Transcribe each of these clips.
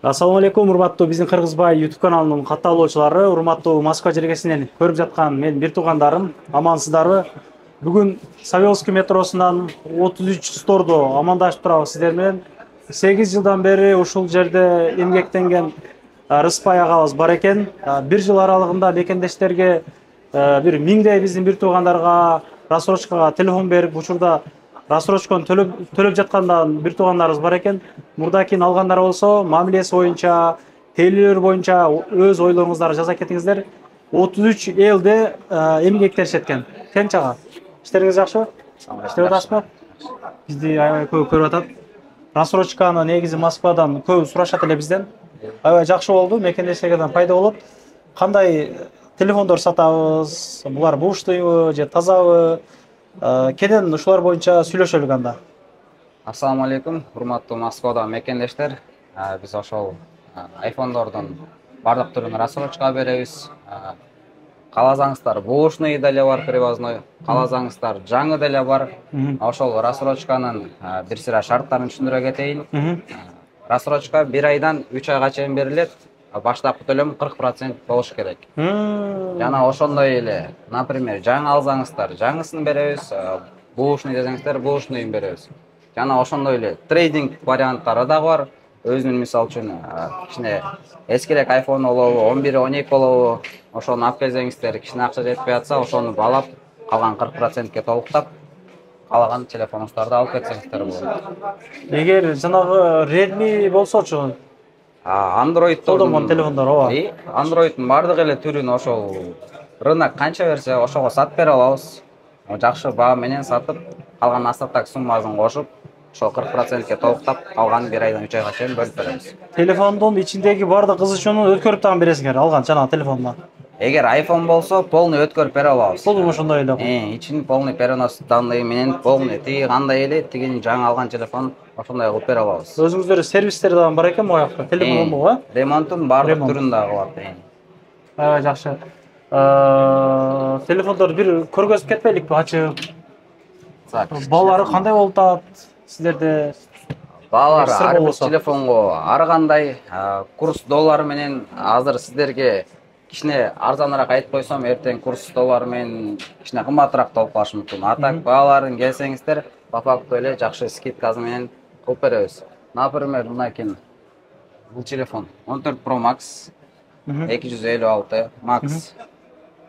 Ассаламу алейкум, урматтуу биздин Кыргызбай YouTube каналынын катталуучулары, урматтуу Москва жергесинен көрүп жаткан мен бир туугандарым, амансыздарбы? Бүгүн Савелский метросунан 33 стордо амандашып турабыз сиздер менен. 8 жылдан бери ушул жерде эмгектенген Рыспай агабыз бар экен. Бир жыл аралыгында мекендештерге бир миңдей биздин бир туугандарга рассрочкага телефон берип, учурда рассрочканы төлөп жаткандан бир туугандарыбыз бар экен. Мурда кийин алгандар болсо, мамилеси боюнча, тейлөө боюнча өз ойлоруңуздарды жаза кетиңиздер. 33 элде эмгектешет экен. Темч ага, иштериңиз жакшыбы? Иштеп атасызбы? Бизди аябай көп көрүп атат. Рассрочканы негизи Москвадан көп сурашат эле бизден. Аябай жакшы болду, мекендештерден пайда болот. Кандай телефондор сатабыз? Булар буштуйбу же тазабы? Кенен ушулар боюнча сүйлөшөлүк анда. Ассаламу алейкум, урматтуу Москвада мекендештер. Биз ошол айфондордун бардык түрүн рассрочкага беребиз. Кааласаңыздар бушный деле бар, привозной. Кааласаңыздар жаңы деле бар. Ошол рассрочканын бир сыйра шарттарын түшүндүрө кетейин. Рассрочка 1 айдан 3 айга чейин берилет. Баштапкы төлөм 40% болуш керек. Жана ошондой эле, например, жаңы алсаңыздар, жаңысын беребиз. Бушный десеңиздер, бушныйын беребиз. Жана ошондой эле трейдинг варианттары да бар. Өзүнүн мисалы үчүн кичине эскирээк iPhone болобу, 11, 12 болобу, ошону алып келсеңиздер, кичине акча жетпей атса, ошону балап, калган 40%ке толуктап, калаган телефонуңуздарды алып кетсеңиздер болот. Эгер жанагы Redmi болсочу, Androidдордун телефондор ооба. Androidдун бардык эле түрүн ошол рынок канча берсе, ошого сатып бере алабыз. Жакшы баа менен сатып, калган остаток суммасын кошуп, ошол 40%ке толуктап, калган 1 айдан 3 айга чейин бөлүп беребиз. Телефондун ичиндеги бардык ызычууну өткөрүп тагын бересиңер, алган жанагы телефонуна. Эгер iPhone болсо, полный өткөрүп бере алабыз. Бул ошондой эле. Ичин полный перенос данные менен полный тиги кандай эле, тигини жаңы алган телефон ошондой кылып бере алабыз. Өзүңүздөр сервистер дагы бар экен моякта, телефонго, ремонтун бардык түрүн дагы кылат. Аябай жакшы. Телефондорду бир көргөзүп кетпейликпи, ачып? Баалары кандай болуп атат сиздерде? Баалар ар бир телефонго ар кандай курс доллар менен азыр сиздерге кичине арзаныраак айтып койсом, эртең курс доллар менен кичине кымбатыраак болуп калышы мүмкүн. Атак бааларын келсеңиздер, по факту эле жакшы скидкасы менен кылып беребиз. Например, мынакей бул телефон 14 Pro Max 256 Max.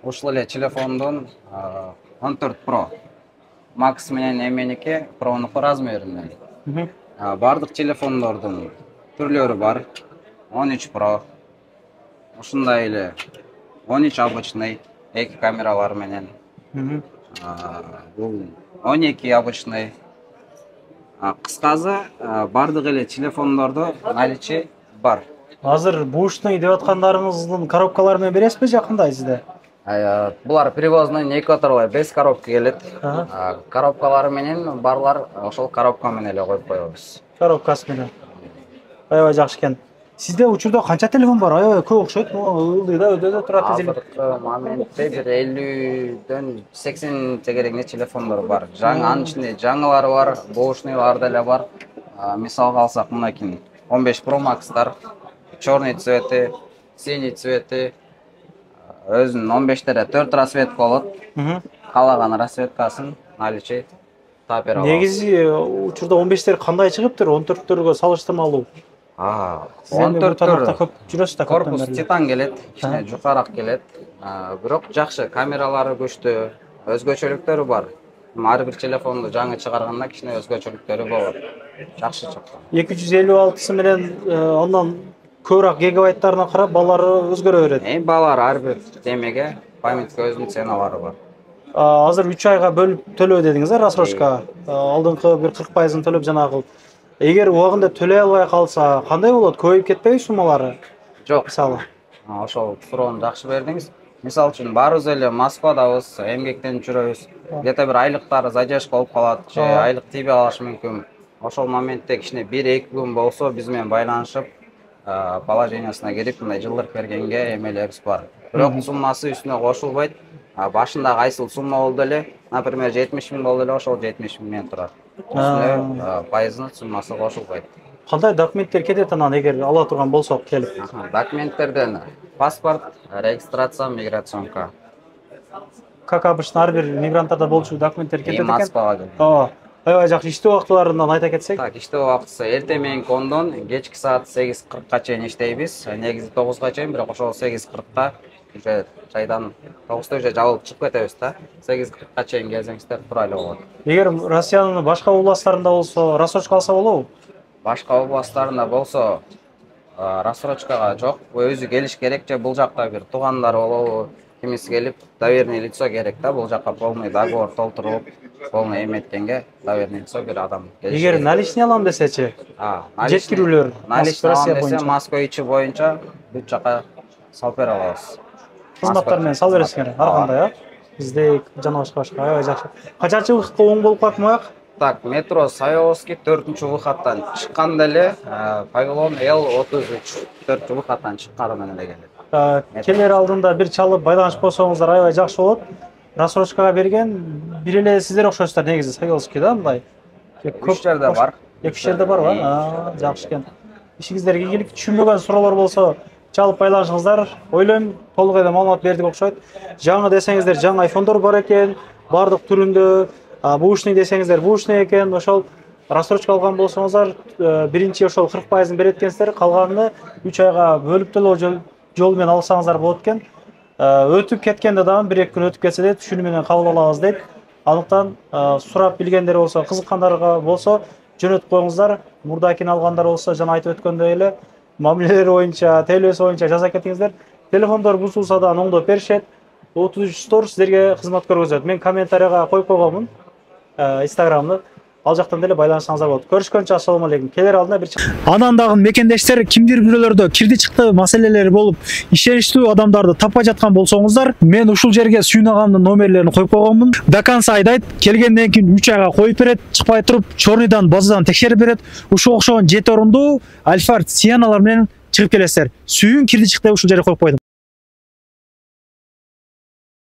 Ушул эле телефондун 14 Pro Max менен эменики Pro'нуку размеринде. Бардык телефондордун түрлөрү бар. 13 Pro, ушундай эле 13 обычный, 2 камералар менен. Бул 12 обычный. Кыскасы, бардык эле телефондордо наличие бар. Азыр бушный деп аткандарыңыздын коробкалары менен бересизби же кандай сизде? Булар привозной некоторые без коробка келет. Коробкалары менен барлар ошол коробка менен эле коюп коебуз. Коробкасы менен. Аябай жакшы экен. Сизде учурда канча телефон бар? Аябай көп окшойт. Ылдый да өдө турат десең. Азыркы моментте бир 50дөн 80 тегерегинде телефондор бар. Жаңы анын ичинде жаңылары бар, бошныйлар деле бар. Мисалга алсак, мынакей 15 Pro Max'тар, черный цвети, синий цвети, өзүнүн 15-тере 4 расцветка болот. Калаган расцветкасын наличие таап бере алабыз. Негизи учурда 15тер кандай чыгыптыр? 14төргө салыштырмалуу. 14төр көп жүрөсүз да. Корпус титан келет, кичине жукараак келет. Бирок жакшы, камералары күчтүү, өзгөчөлүктөрү бар. Ар бир телефонду жаңы чыгарганда кичине өзгөчөлүктөрү болот. Жакшы чыкты. 256сы менен андан көбүрөөк гигабайттарына карап баалары өзгөрө берет. Баалар ар бир темеге, памятка өзүнүн ценалары бар. Азыр 3 айга бөлүп төлөө дедиңиз, рассрочка. Алдыңкы бир 40%ын төлөп жанагы. Эгер убагында төлөй албай калса, кандай болот? Көбөйүп кетпейби суммалары? Жок, мисалы. Ошол суроону жакшы бердиңиз. Мисалы үчүн баарыбыз эле Москвадабыз, эмгектенип жүрөбүз. Где-то бир айлыктар задержка болуп калат, же айлык тийбей калышы мүмкүн. Ошол моментте кичине 1-2 күн болсо биз менен байланышып, положениясына кирип, мындай жылдырып бергенге эмелерибиз бар. Бирок суммасы үстүнө кошулбайт. Башында кайсыл сумма болду эле, например, 70 000 болду эле, ошол 70 000 менен турат. Пайызынын суммасы кошулбайт. Кандай документтер кетет анан эгер ала турган болсок келип? Документтерден паспорт, регистрация, миграционка. Как обычно ар бир мигранттарда болчу документтер кетет экен. Москвага келген. Ооба. Аябай жакшы иштөө убактыларынан айта кетсек. Так, иштөө убактысы эртең мененки 10дон кечки саат 8:40га чейин иштейбиз. Негизи 9га чейин, бирок ошол 8:40да уже жайдан 9да уже жабылып чыгып кетебиз да. 8:40га чейин келсеңиздер турайлы болот. Эгер Россиянын башка областтарында болсо, рассрочка алса болобу? Башка областтарында болсо, рассрочкага жок. Өзү келиш керек же бул жакта бир туугандары болобу, кимиси келип, доверенный лицо керек да, бул жакка полный договор толтуруп, полный эметкенге доверенный лицо бир адам келиш. Эгер наличный алам десечи, жеткирүүлөр наличный алам десе, Москва ичи боюнча бүт жака салып бере алабыз. Кызматтар менен салып бересиңер, ар кандай, а? Бизде жана башка аябай жакшы. Качанчы выходко оң болуп калат мояк? Так, метро Саевский 4-выходтан чыкканда эле Павилон L33 4-выходтан чыкканы менен эле келет. Келер алдында бир чалып байланышып койсоңуздар аябай жакшы болот. Рассрочкага берген бир эле сиздер окшойсуздар негизи Саевский да, мындай. Көп жерде бар. 2 жерде барбы? Жакшы экен. Ишиңиздерге ийгилик, түшүнбөгөн суроолор болсо чалып байланышыңыздар. Ойлойм толук эле маалымат бердик окшойт. Жаңы десеңиздер, жаңы айфондор бар экен, бардык түрүндө. Бушный десеңиздер, бушный экен. Ошол рассрочка алган болсоңуздар, биринчи ошол 40% берет экенсиздер, калганын 3 айга бөлүп төлөө жол менен алсаңыздар болот экен. Өтүп кеткенде дагы 1-2 күн өтүп кетсе де түшүнүү менен кабыл алабыз дейт. Анықтан сурап билгендер болсо, кызыккандарга болсо жөнөтүп коюңуздар. Мурдакин алгандар болсо, жана айтып өткөндөй эле мамилелер боюнча, телефон боюнча жаза кетиңиздер. Телефондор бузулса да оңдоп беришет. 33 стор сиздерге кызмат көргөзөт. Мен комментарийга коюп койгонмун. Инстаграмды. Ал жактан деле байланышсаңыздар болот. Көрүшкөнчө ассаламу алейкум. Келер алдында бир анан дагы мекендештер кимдир бирөөлөрдө кирди чыкты маселелери болуп, ишеничтүү адамдарды таппай жаткан болсоңуздар, мен ушул жерге Сүйүн агамдын номерлерин коюп койгонмун. До конца айдайт. Келгенден кийин 3 айга коюп берет, чыкпай туруп, чорныйдан базадан текшерип берет. Ушул окшогон 7 орундуу Альфард Сианалар менен чыгып келесиздер. Сүйүн кирди чыкты ушул жерге коюп койдум.